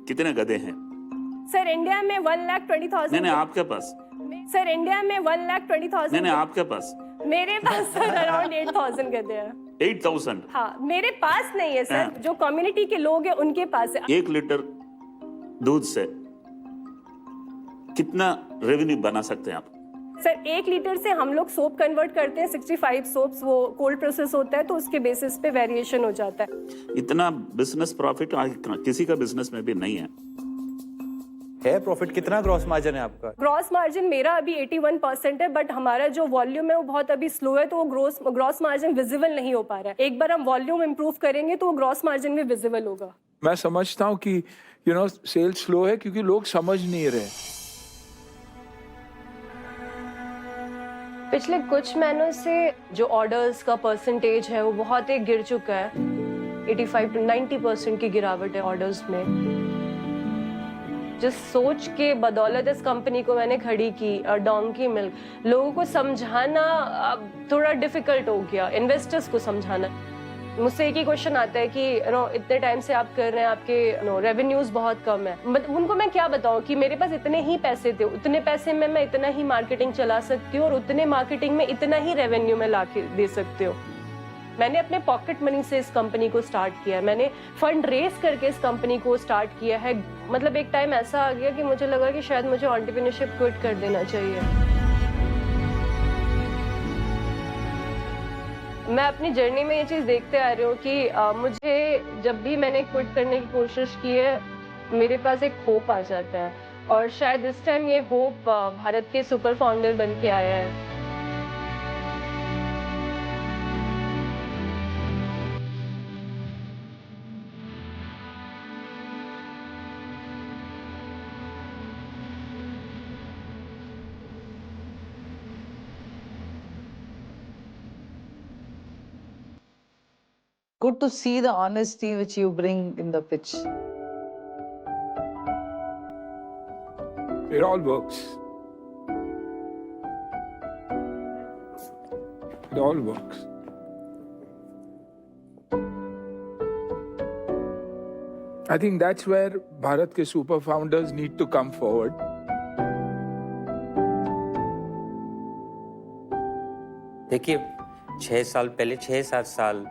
कितने गधे हैं? सर इंडिया में 1,20,000। नहीं, आपके पास? सर इंडिया में 1,20,000। नहीं, आपके पास? मेरे पास सर अराउंड 8,000 गधे हैं। 8,000? हाँ, मेरे पास नहीं है सर, जो कम्युनिटी के लोग हैं उनके पास है। 1 लीटर दूध से कितना रेवेन्यू बना सकते हैं आप? सर 1 लीटर से हम लोग सोप कन्वर्ट करते हैं, 65 सोप्स, वो कोल्ड प्रोसेस होता है, तो उसके बेसिस पे वेरिएशन हो जाता है। इतना बिजनेस प्रॉफिट किसी का बिजनेस में भी नहीं है। प्रॉफिट कितना ग्रॉस मार्जिन है आपका? ग्रॉस मार्जिन मेरा अभी 81% है, बट हमारा जो वॉल्यूम है वो बहुत अभी स्लो है, तो वो ग्रॉस मार्जिन विजिबल नहीं हो पा रहा है। एक बार हम वॉल्यूम इंप्रूव करेंगे तो वो ग्रॉस मार्जिन भी विजिबल होगा। मैं समझता हूँ कि सेल स्लो है क्योंकि लोग समझ नहीं रहे। पिछले कुछ महीनों से जो ऑर्डर्स का परसेंटेज है वो बहुत ही गिर चुका है। 85 to 90% की गिरावट है ऑर्डर्स में। जिस सोच के बदौलत इस कंपनी को मैंने खड़ी की, डोंकी मिल्क, लोगों को समझाना अब थोड़ा डिफिकल्ट हो गया, इन्वेस्टर्स को समझाना। मुझसे एक ही क्वेश्चन आता है कि इतने टाइम से आप कर रहे हैं, आपके रेवेन्यूज बहुत कम है। उनको मैं क्या बताऊं कि मेरे पास इतने ही पैसे थे, उतने पैसे में मैं इतना ही मार्केटिंग चला सकती हूँ और उतने मार्केटिंग में इतना ही रेवेन्यू में ला के दे सकती हूँ। मैंने अपने पॉकेट मनी से इस कंपनी को स्टार्ट किया है, मैंने फंड रेज करके इस कंपनी को स्टार्ट किया है। मतलब एक टाइम ऐसा आ गया कि मुझे लगा कि शायद मुझे एंटरप्रेन्योरशिप क्विट कर देना चाहिए। मैं अपनी जर्नी में ये चीज़ देखते आ रही हूँ कि मुझे जब भी मैंने क्विट करने की कोशिश की है, मेरे पास एक होप आ जाता है, और शायद इस टाइम ये होप भारत के सुपर फाउंडर बन के आया है। Good to see the honesty which you bring in the pitch. It all works. It all works. I think that's where Bharat ke super founders need to come forward. देखिए 6-7 साल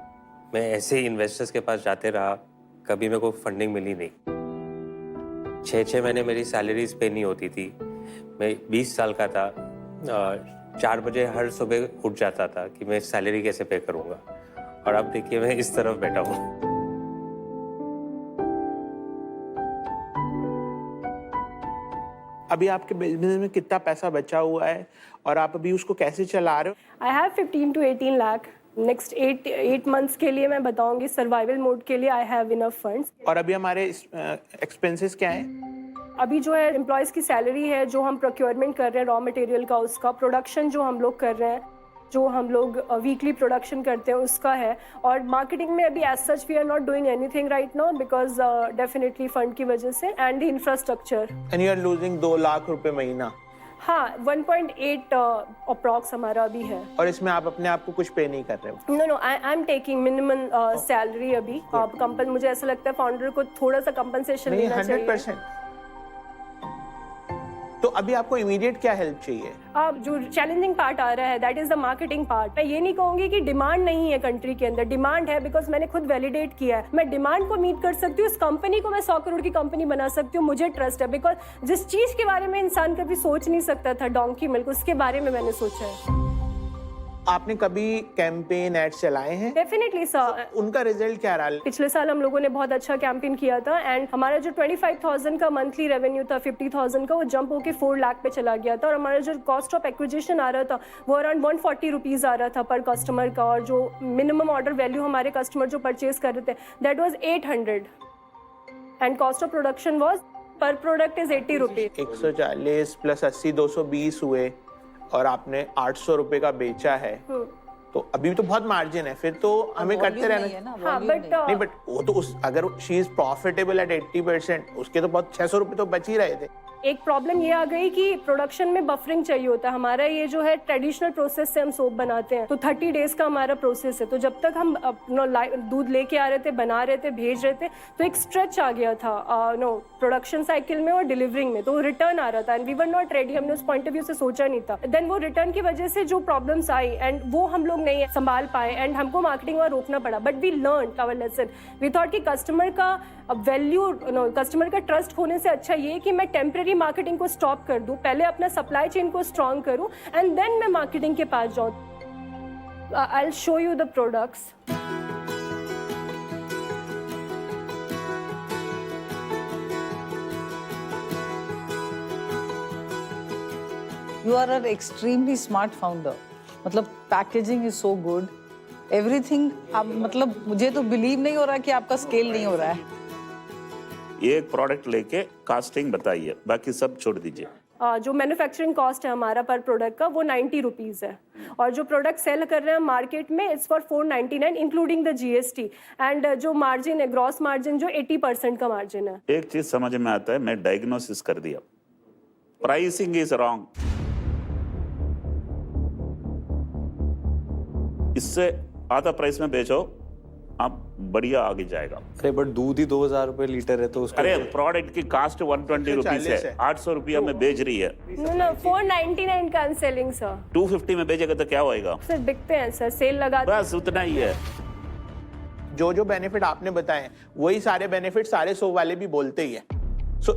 मैं ऐसे ही investors के पास जाते रहा, कभी मेरे को फंडिंग मिली नहीं। 6 महीने मेरी सैलरीज पे नहीं होती थी। मैं 20 साल का था, 4 बजे हर सुबह उठ जाता था कि मैं सैलरी कैसे पे करूँगा, और अब देखिए मैं इस तरफ बैठा हूँ। अभी आपके बिजनेस में कितना पैसा बचा हुआ है और आप अभी उसको कैसे चला रहे हो? I have 15 to 18 lakh. Next 8 months के लिए मैं बताऊंगी, सर्वाइवल मोड के लिए आई हैव इनफ फंड्स। और अभी हमारे एक्सपेंसेस क्या हैं? अभी जो है एम्प्लॉयज़ की सैलरी है, जो हम प्रोक्योरमेंट कर रहे हैं रॉ मटेरियल का, उसका प्रोडक्शन जो हम लोग कर रहे हैं, जो हम लोग वीकली प्रोडक्शन करते हैं उसका है। और मार्केटिंग में अभी as such we are not doing anything right now because definitely fund की वजह से and the infrastructure. And you are losing 2 lakh रुपए महीना? हाँ, 1.8 अप्रॉक्स हमारा अभी है। और इसमें आप अपने आप को कुछ पे नहीं कर रहे हो? No I am taking minimum salary अभी। मुझे ऐसा लगता है फाउंडर को थोड़ा सा कंपनसेशन लेना चाहिए। 100%। तो अभी आपको इमीडिएट क्या हेल्प चाहिए? जो चैलेंजिंग पार्ट आ रहा है that is the marketing part. मैं ये नहीं कहूंगी कि डिमांड नहीं है कंट्री के अंदर, डिमांड है, बिकॉज मैंने खुद वैलिडेट किया है। मैं डिमांड को मीट कर सकती हूँ, इस कंपनी को मैं 100 करोड़ की कंपनी बना सकती हूँ, मुझे ट्रस्ट है। बिकॉज जिस चीज के बारे में इंसान कभी सोच नहीं सकता था, डोंकी मिल्क, उसके बारे में मैंने सोचा है। आपने कभी कैंपेन एड्स चलाए हैं? Definitely sir. उनका रिजल्ट क्या रहा? पिछले साल हम लोगों ने बहुत अच्छा कैंपेन किया था एंड हमारा जो 25,000 का मंथली रेवेन्यू था 50,000 का, वो जंप होके 4 लाख पे चला गया था। और हमारा जो कॉस्ट ऑफ एक्विजिशन आ रहा था वो अराउंड 140 रुपीज़ आ रहा था पर कस्टमर का, और जो मिनिमम ऑर्डर वैल्यू हमारे कस्टमर जो परचेज कर रहे थे that was 800 and cost of production was पर प्रोडक्ट इज 80 रुपीज। 140 प्लस 80 220 हुए और आपने 800 रुपए का बेचा है। तो अभी तो बहुत मार्जिन है, फिर तो हमें करते Volume रहना नहीं है ना, हाँ volume बट नहीं, बट वो तो उस अगर शी इज प्रॉफिटेबल एट 80%, उसके तो बहुत 600 रुपये तो बच ही रहे थे। एक प्रॉब्लम ये आ गई कि प्रोडक्शन में बफरिंग चाहिए होता है। हमारा ये जो है ट्रेडिशनल प्रोसेस से हम सोप बनाते हैं, तो 30 डेज का हमारा प्रोसेस है। तो जब तक हम दूध लेके आ रहे थे, बना रहे थे, भेज रहे थे, तो एक स्ट्रेच आ गया था प्रोडक्शन साइकिल में और डिलीवरिंग में, तो रिटर्न आ रहा था and we were not ready. हमने उस पॉइंट ऑफ व्यू से सोचा नहीं था। देन वो रिटर्न की वजह से जो प्रॉब्लम्स आई एंड वो हम लोग नहीं संभाल पाए एंड हमको मार्केटिंग और रोकना पड़ा। But we learn our lesson. We thought कि कस्टमर का वैल्यू, कस्टमर का ट्रस्ट होने से अच्छा ये कि मैं टेम्पररी मार्केटिंग को स्टॉप कर दूं, पहले अपना सप्लाई चेन को स्ट्रॉन्ग करूं एंड देन मैं मार्केटिंग के पास जाऊं। I will show you the products. You are an extremely smart founder. मतलब packaging is so good, everything. अब मतलब मुझे तो बिलीव नहीं हो रहा कि आपका स्केल नहीं हो रहा है। एक प्रोडक्ट लेके कास्टिंग बताइए, बाकी सब छोड़ दीजिए। जो मैन्युफैक्चरिंग कॉस्ट है हमारा पर प्रोडक्ट का वो 90 रुपीज़ है, और जो प्रोडक्ट सेल कर रहे हैं मार्केट में it's for 499 including the GST। And जो मार्जिन है, ग्रॉस मार्जिन जो 80% का मार्जिन है। एक चीज समझ में आता है, मैं डायग्नोसिस कर दिया, प्राइसिंग इज रॉन्ग। इससे आधा प्राइस में बेचो, आप बढ़िया आगे जाएगा। अरे बट दूध ही 2000 रुपए लीटर है तो उसको अरे प्रोडक्ट की कास्ट 120 रुपीज है, 800 रुपया में बेच रही है। नो 499 का सेलिंग सर। 250 में बेचेगा तो क्या होएगा? सर बिकते हैं सर, सेल लगा बस उतना ही है। जो जो बेनिफिट आपने बताए वही सारे बेनिफिट सारे सो वाले भी बोलते ही है। सो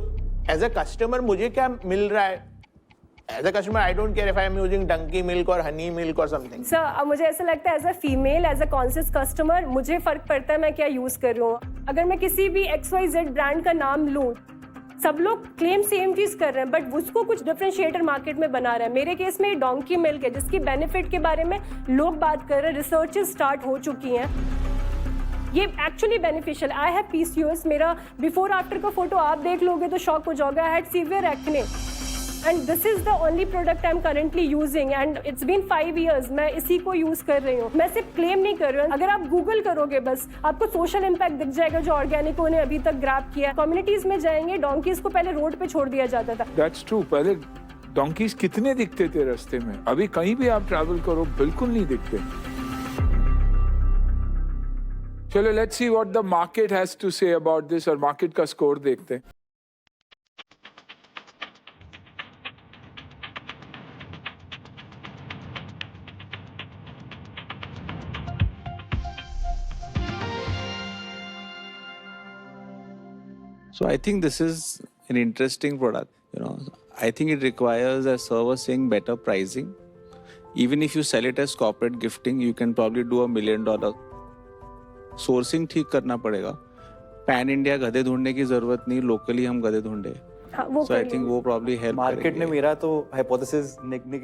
एज अ कस्टमर मुझे क्या मिल रहा है? As a customer I don't care if I am using donkey milk और हनी मिल्क और समथिंग। सर अब मुझे ऐसा लगता है as a female, as a conscious customer मुझे फर्क पड़ता है मैं क्या यूज कर रही हूँ। अगर मैं किसी भी XYZ ब्रांड का नाम लूँ, सब लोग क्लेम सेम चीज कर रहे हैं बट उसको कुछ डिफरेंशिएटर मार्केट में बना रहे हैं। मेरे केस में डोंकी मिल्क है जिसकी बेनिफिट के बारे में लोग बात कर रहे हैं, रिसर्चेस स्टार्ट हो चुकी हैं, ये actually beneficial. I have PCOS, मेरा बिफोर आफ्टर का फोटो आप देख लोगे तो शॉक हो जाओगे। I had severe acne and this is the only product I am currently using and it's been 5 years मैं इसी को यूज कर रही हूँ। मैं सिर्फ क्लेम नहीं कर रही हूँ, अगर आप गूगल करोगे बस आपको सोशल इम्पैक्ट दिख जाएगा जो ऑर्गेनिको ने अभी तक ग्रैब किया। कम्युनिटीज में जाएंगे, डोंकीज को पहले रोड पे छोड़ दिया जाता था। That's true. पहले डोंकीज कितने दिखते थे रास्ते में, अभी कहीं भी आप ट्रैवल करो बिल्कुल नहीं दिखते। चलो let's see what the market has to say about this, और मार्केट का स्कोर देखते हैं। So I think this is an interesting product. I think it requires, as Sir was saying, better pricing. Even if you sell it as corporate gifting, you can probably do $1 million. Sourcing ठीक करना पड़ेगा। Pan India गधे ढूंढने की जरूरत नहीं, locally हम गधे ढूंढे। हाँ, वो So I think वो probably help मार्केट ने करेंगे। मेरा तो हाइपोथेसिस नेगेट